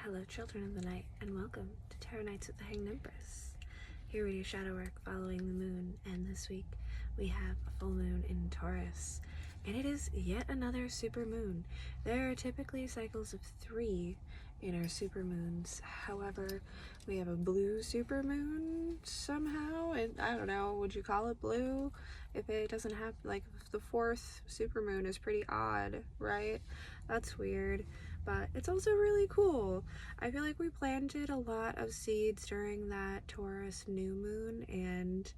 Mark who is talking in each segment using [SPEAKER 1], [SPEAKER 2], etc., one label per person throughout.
[SPEAKER 1] Hello, children of the night, and welcome to Tarot Nights with the Hanged Empress. Here we do shadow work following the moon, and this week we have a full moon in Taurus, and it is yet another super moon. There are typically cycles of 3 in our super moons. However, we have a blue super moon somehow, and I don't know, would you call it blue? If it doesn't have, like, the 4th super moon is pretty odd, right? That's weird. But it's also really cool. I feel like we planted a lot of seeds during that Taurus new moon, and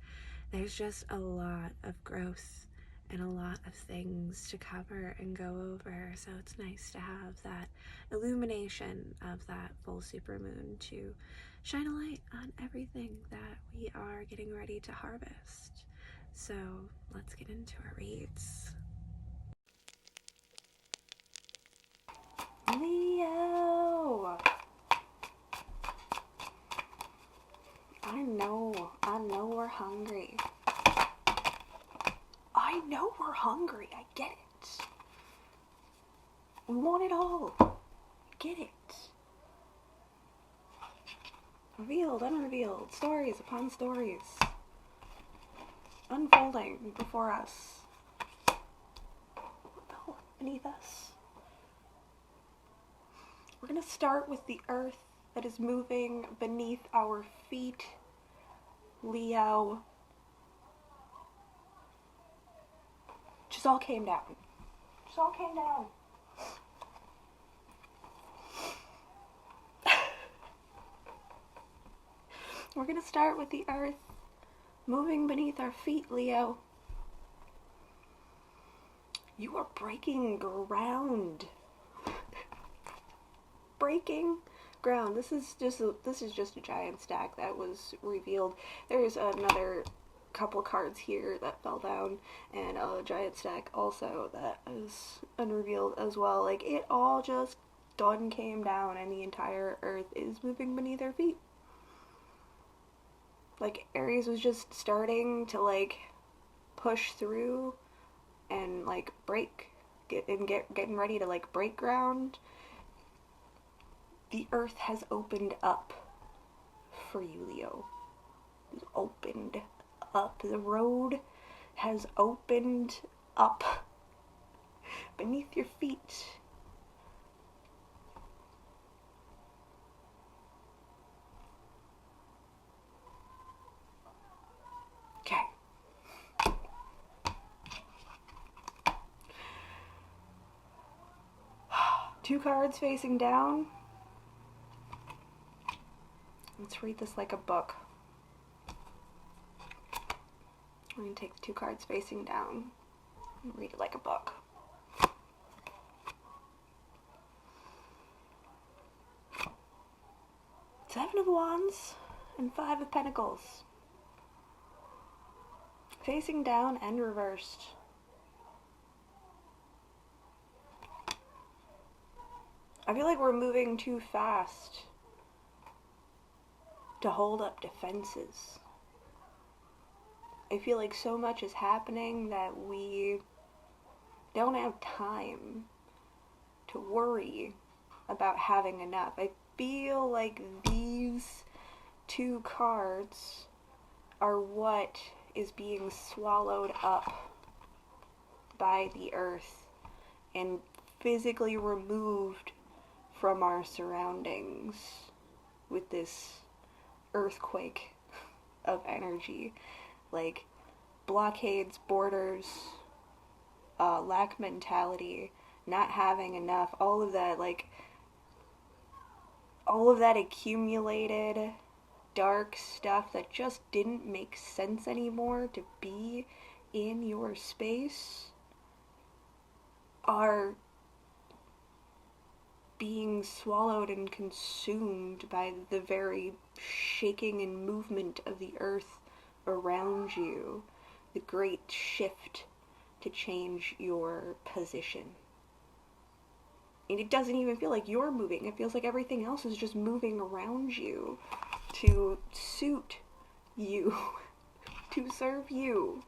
[SPEAKER 1] there's just a lot of growth and a lot of things to cover and go over. So it's nice to have that illumination of that full super moon to shine a light on everything that we are getting ready to harvest. So let's get into our reads. Leo! I know we're hungry. I get it. We want it all. I get it. Revealed, unrevealed, stories upon stories. Unfolding before us. Beneath us. We're going to start with the earth that is moving beneath our feet. Leo. Just all came down. We're going to start with the earth moving beneath our feet, Leo. You are breaking ground. Breaking ground. This is just a giant stack that was revealed. There's another couple cards here that fell down, and a giant stack also that is unrevealed as well. Like, it all just done came down, and the entire earth is moving beneath our feet. Like, Aries was just starting to, like, push through and, like, getting ready to, like, break ground. The earth has opened up for you, Leo. It's opened up. The road has opened up beneath your feet. Okay. Two cards facing down. Let's read this like a book. I'm going to take the 2 cards facing down and read it like a book. Seven of Wands and 5 of Pentacles. Facing down and reversed. I feel like we're moving too fast to hold up defenses. I feel like so much is happening that we don't have time to worry about having enough. I feel like these 2 cards are what is being swallowed up by the earth and physically removed from our surroundings with this earthquake of energy. Like, blockades, borders, lack mentality, not having enough, all of that, like, all of that accumulated dark stuff that just didn't make sense anymore to be in your space are being swallowed and consumed by the very shaking and movement of the earth around you, the great shift to change your position. And it doesn't even feel like you're moving, it feels like everything else is just moving around you to suit you, to serve you,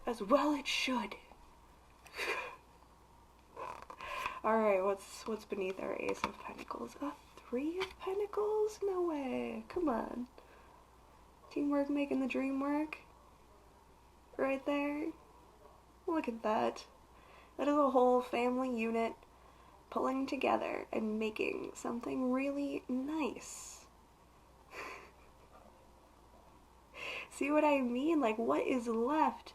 [SPEAKER 1] as well it should. Alright, what's beneath our Ace of Pentacles? A Three of Pentacles? No way. Come on. Teamwork making the dream work. Right there. Look at that. That is a whole family unit pulling together and making something really nice. See what I mean? Like, what is left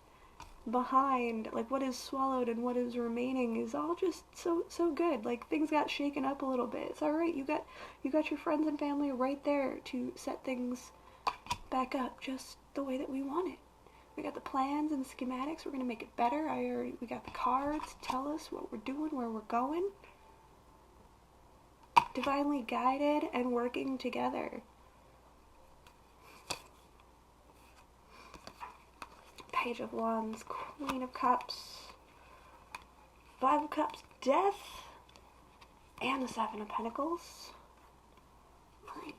[SPEAKER 1] behind, like what is swallowed and what is remaining is all just so good. Like, things got shaken up a little bit. It's alright. You got your friends and family right there to set things back up just the way that we want it. We got the plans and the schematics. We're gonna make it better. We got the cards to tell us what we're doing, where we're going. Divinely guided and working together. Page of Wands, Queen of Cups, Five of Cups, Death, and the Seven of Pentacles. My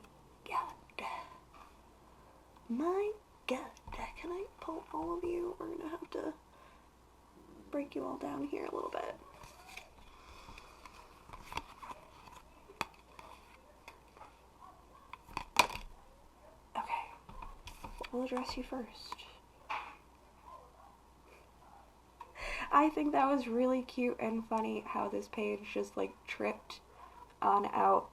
[SPEAKER 1] God. My God. Can I pull all of you? We're gonna have to break you all down here a little bit. Okay. We'll address you first. I think that was really cute and funny how this page just like tripped on out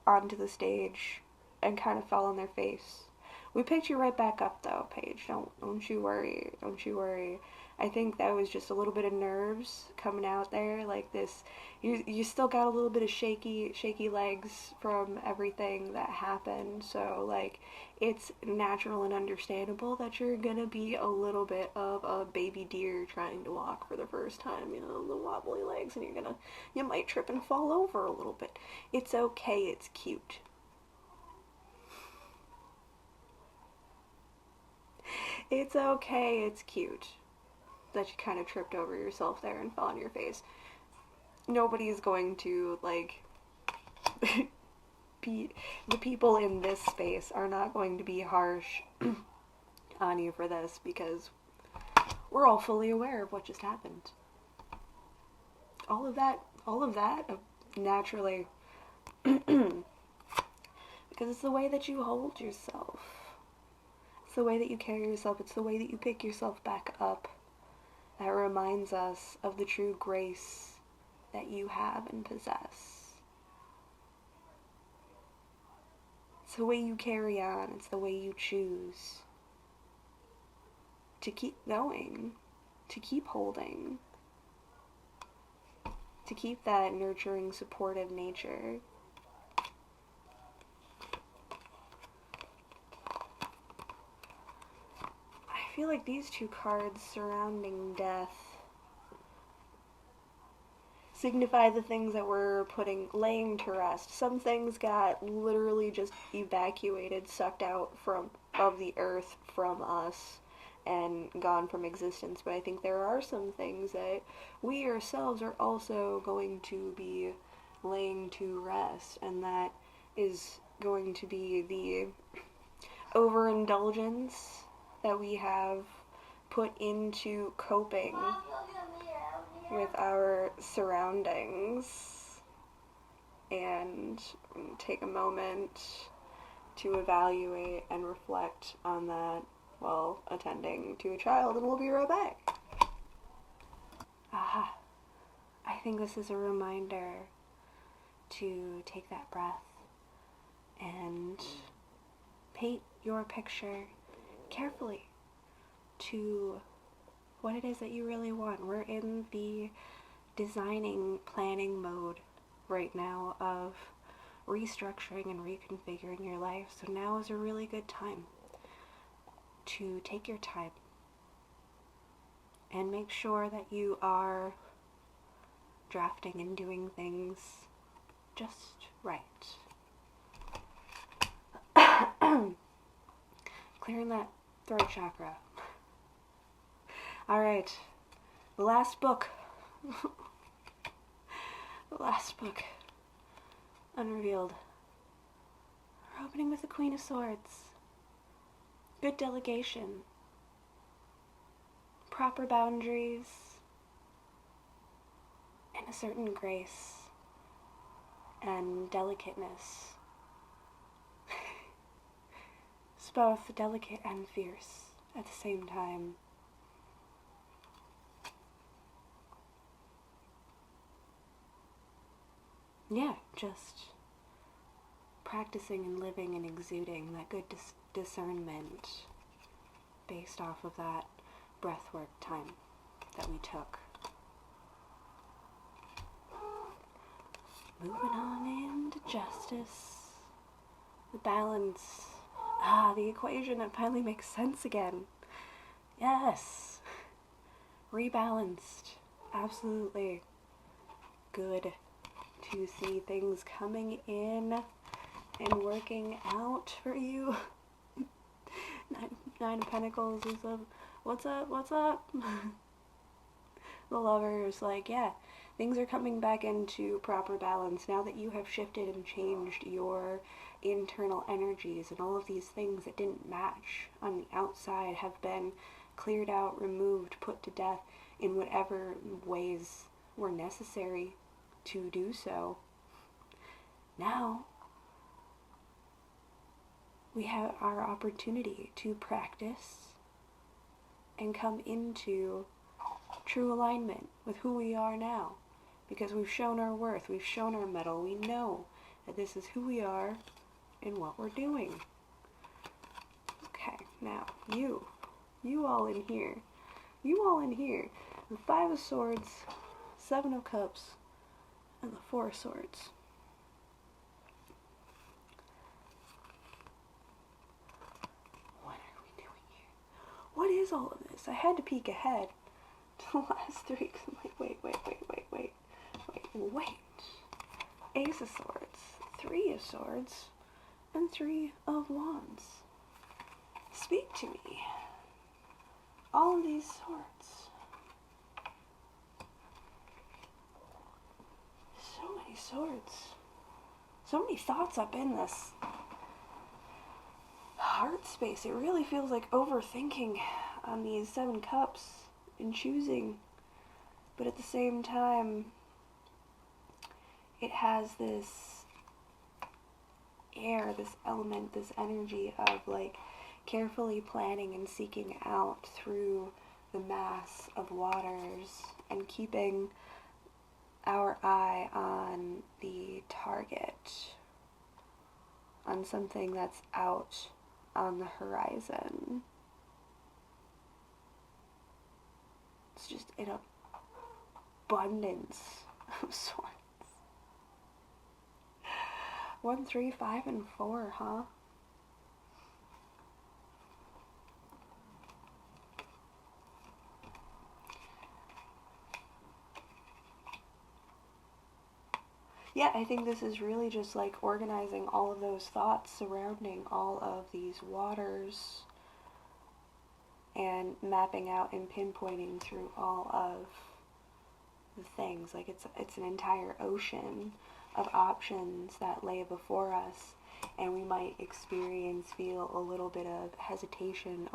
[SPEAKER 1] onto the stage and kind of fell on their face. We picked you right back up though, Paige. Don't you worry. Don't you worry. I think that was just a little bit of nerves coming out there like this. You still got a little bit of shaky legs from everything that happened. So like it's natural and understandable that you're gonna be a little bit of a baby deer trying to walk for the first time, you know, the wobbly legs, and you might trip and fall over a little bit. It's okay, it's cute. It's okay, it's cute that you kind of tripped over yourself there and fell on your face. Nobody's going to, like, the people in this space are not going to be harsh on you for this because we're all fully aware of what just happened. All of that, naturally, because it's the way that you hold yourself. It's the way that you carry yourself. It's the way that you pick yourself back up. That reminds us of the true grace that you have and possess. It's the way you carry on. It's the way you choose to keep going, to keep holding, to keep that nurturing, supportive nature. I feel like these two cards surrounding death signify the things that we're laying to rest. Some things got literally just evacuated, sucked out of the earth from us and gone from existence. But I think there are some things that we ourselves are also going to be laying to rest, and that is going to be the overindulgence that we have put into coping with our surroundings, and take a moment to evaluate and reflect on that while attending to a child, and we'll be right back. Aha. I think this is a reminder to take that breath and paint your picture carefully to what it is that you really want. We're in the designing, planning mode right now of restructuring and reconfiguring your life. So now is a really good time to take your time and make sure that you are drafting and doing things just right. Clearing that throat chakra. Alright, the last book. The last book. Unrevealed. We're opening with the Queen of Swords. Good delegation. Proper boundaries. And a certain grace and delicateness It's both delicate and fierce at the same time. Yeah, just practicing and living and exuding that good discernment based off of that breathwork time that we took. Moving on into justice. The balance. The equation that finally makes sense again. Yes. Rebalanced. Absolutely. Good to see things coming in and working out for you. Nine of Pentacles is a, what's up? The Lover is like, yeah, things are coming back into proper balance now that you have shifted and changed your internal energies, and all of these things that didn't match on the outside have been cleared out, removed, put to death in whatever ways were necessary to do so. Now we have our opportunity to practice and come into true alignment with who we are now, because we've shown our worth, we've shown our mettle, we know that this is who we are and what we're doing. Okay, now you all in here, the Five of Swords, Seven of Cups, and the Four of Swords. What are we doing here? What is all of this? I had to peek ahead to the last three, because I'm like, wait. Ace of Swords, Three of Swords, and Three of Wands. Speak to me. All of these swords. So many swords. So many thoughts up in this heart space. It really feels like overthinking on these Seven Cups and choosing. But at the same time, it has this air, this element, this energy of like carefully planning and seeking out through the mass of waters and keeping our eye on the target, on something that's out on the horizon. It's just an abundance of swords. 1, 3, 5, and 4, huh? Yeah, I think this is really just like organizing all of those thoughts surrounding all of these waters and mapping out and pinpointing through all of the things. Like it's an entire ocean of options that lay before us, and we might feel a little bit of hesitation,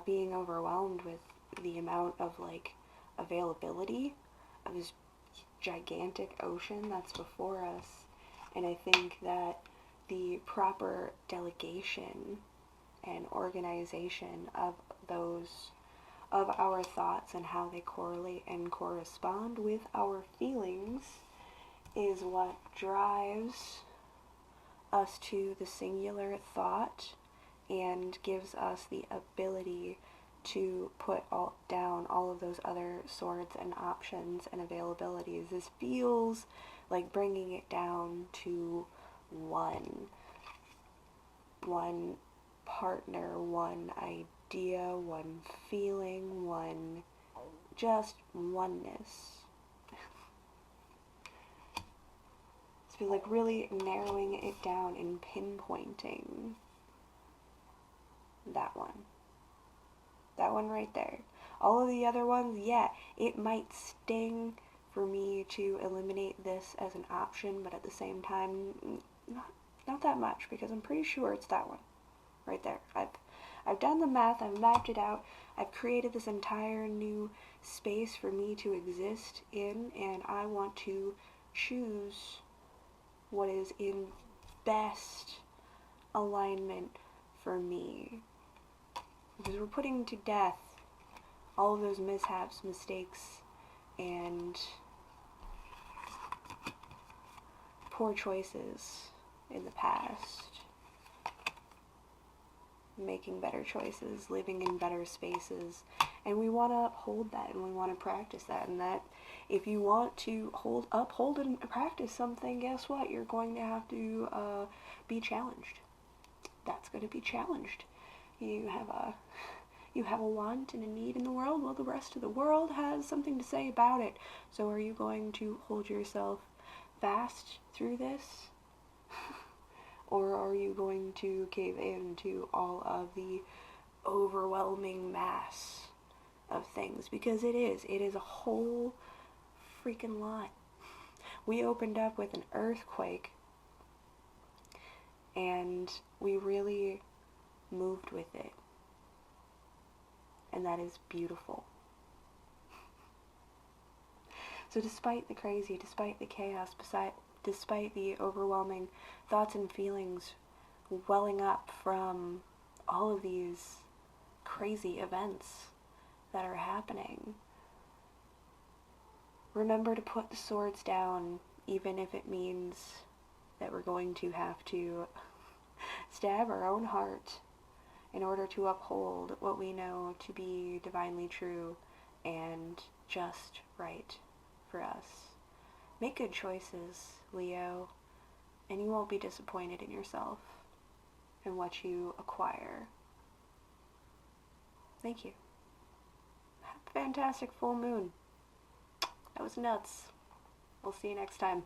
[SPEAKER 1] being overwhelmed with the amount of like availability of this gigantic ocean that's before us. And I think that the proper delegation and organization of our thoughts and how they correlate and correspond with our feelings is what drives us to the singular thought and gives us the ability to put down all of those other swords and options and availabilities. This feels like bringing it down to one partner, one idea, one feeling, just oneness. It feels like really narrowing it down and pinpointing that one right there. All of the other ones, yeah, it might sting for me to eliminate this as an option, but at the same time, not that much, because I'm pretty sure it's that one right there. I've done the math, I've mapped it out, I've created this entire new space for me to exist in, and I want to choose what is in best alignment for me. Because we're putting to death all of those mishaps, mistakes, and poor choices in the past. Making better choices, living in better spaces, and we want to uphold that, and we want to practice that, and that if you want to uphold and practice something, guess what? You're going to have to be challenged. That's going to be challenged. You have a want and a need in the world. Well, the rest of the world has something to say about it. So are you going to hold yourself fast through this? Or are you going to cave in to all of the overwhelming mass of things? Because it is a whole freaking lot. We opened up with an earthquake, and we really moved with it. And that is beautiful. So despite the crazy, despite the chaos, despite the overwhelming thoughts and feelings welling up from all of these crazy events that are happening, remember to put the swords down, even if it means that we're going to have to stab our own heart in order to uphold what we know to be divinely true and just right for us. Make good choices, Leo, and you won't be disappointed in yourself and what you acquire. Thank you. Have a fantastic full moon. That was nuts. We'll see you next time.